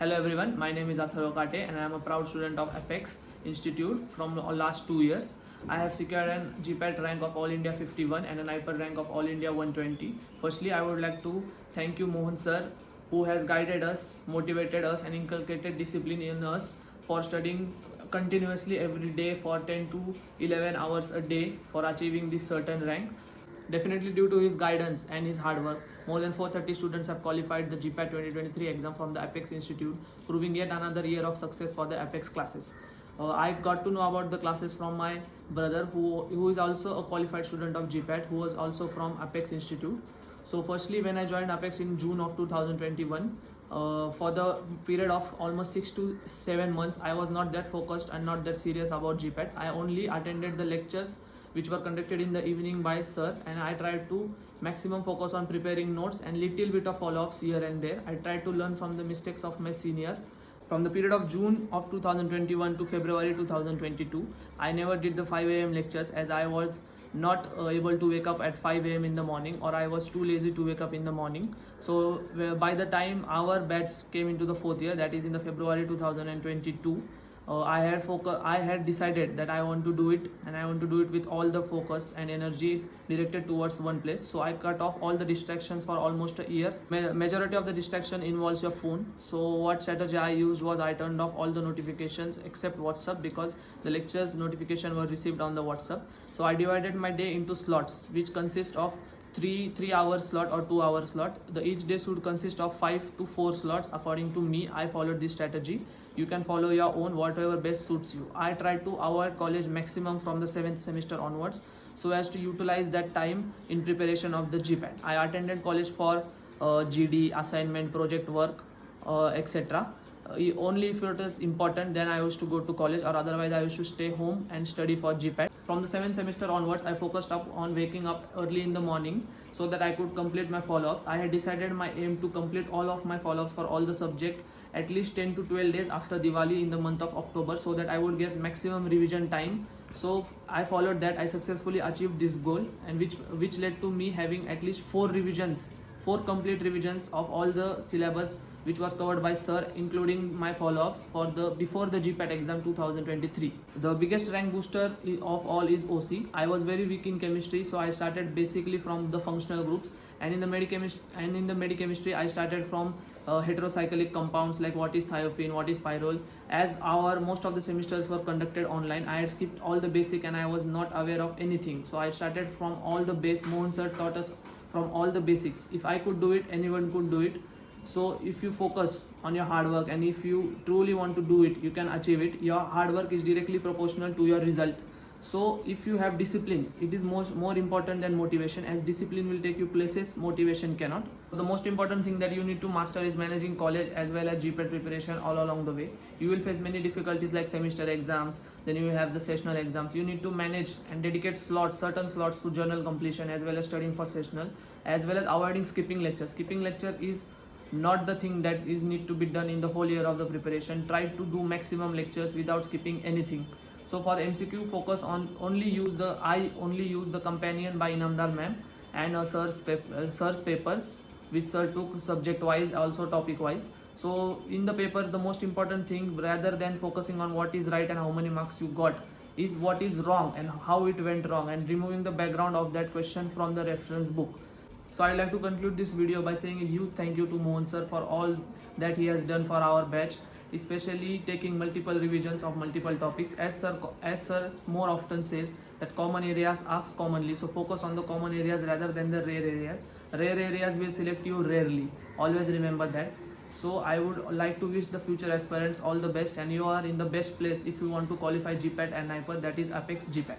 Hello everyone, my name is Atharva Kate and I am a proud student of Apex Institute from the last 2 years. I have secured an GPAT rank of All India 51 and a NIPER rank of All India 120. Firstly, I would like to thank you Mohan sir, who has guided us, motivated us and inculcated discipline in us for studying continuously every day for 10 to 11 hours a day for achieving this certain rank. Definitely due to his guidance and his hard work, more than 430 students have qualified the GPAT 2023 exam from the Apex Institute, proving yet another year of success for the Apex classes. I got to know about the classes from my brother who is also a qualified student of GPAT, who was also from Apex Institute. So firstly, when I joined Apex in June of 2021, for the period of almost 6 to 7 months, I was not that focused and not that serious about GPAT. I only attended the lectures which were conducted in the evening by sir, and I tried to maximum focus on preparing notes and little bit of follow-ups here and there. I tried to learn from the mistakes of my senior. From the period of June of 2021 to February 2022, I never did the 5 a.m. lectures as I was not able to wake up at 5 a.m. in the morning, or I was too lazy to wake up in the morning. So by the time our batch came into the 4th year, that is in the February 2022, I had decided that I want to do it, and I want to do it with all the focus and energy directed towards one place. So I cut off all the distractions for almost a year. Majority of the distraction involves your phone. So what strategy I used was I turned off all the notifications except WhatsApp, because the lectures notification were received on the WhatsApp. So I divided my day into slots, which consist of 3-hour slot or 2-hour slot. Each day should consist of 5 to 4 slots. According to me, I followed this strategy. You can follow your own, whatever best suits you. I tried to avoid college maximum from the 7th semester onwards, so as to utilize that time in preparation of the GPAT. I attended college for GD, assignment, project work, etc. Only if it is important, then I used to go to college, or otherwise I used to stay home and study for GPAT. From the 7th semester onwards, I focused on waking up early in the morning so that I could complete my follow-ups. I had decided my aim to complete all of my follow-ups for all the subject at least 10 to 12 days after Diwali in the month of October, so that I would get maximum revision time. So I followed that. I successfully achieved this goal, and which led to me having at least 4 complete revisions of all the syllabus which was covered by sir, including my follow-ups for before the GPAT exam 2023. The biggest rank booster of all is OC. I was very weak in chemistry, so I started basically from the functional groups, and in the medichemistry I started from heterocyclic compounds like what is thiophene, what is pyrrole. As our most of the semesters were conducted online, I had skipped all the basic and I was not aware of anything. So I started from all the base. Mohan sir taught us from all the basics. If I could do it, anyone could do it. So if you focus on your hard work and if you truly want to do it, you can achieve it. Your hard work is directly proportional to your result. So if you have discipline, it is more important than motivation, as discipline will take you places motivation cannot. The most important thing that you need to master is managing college as well as GPAT preparation all along the way. You will face many difficulties like semester exams, then you will have the sessional exams. You need to manage and dedicate certain slots to journal completion as well as studying for sessional, as well as avoiding skipping lectures. Skipping lecture is not the thing that is need to be done in the whole year of the preparation. Try to do maximum lectures without skipping anything. So for the MCQ, focus on only use the companion by Inamdar ma'am and sir's papers, which sir took subject wise, also topic wise. So in the papers, the most important thing, rather than focusing on what is right and how many marks you got, is what is wrong and how it went wrong, and removing the background of that question from the reference book. So I'd like to conclude this video by saying a huge thank you to Mohan sir for all that he has done for our batch, especially taking multiple revisions of multiple topics. As sir more often says that common areas ask commonly, so focus on the common areas rather than the rare areas. Rare areas will select you rarely, always remember that. So I would like to wish the future aspirants all the best, and you are in the best place if you want to qualify GPAT and NIPER, that is Apex GPAT.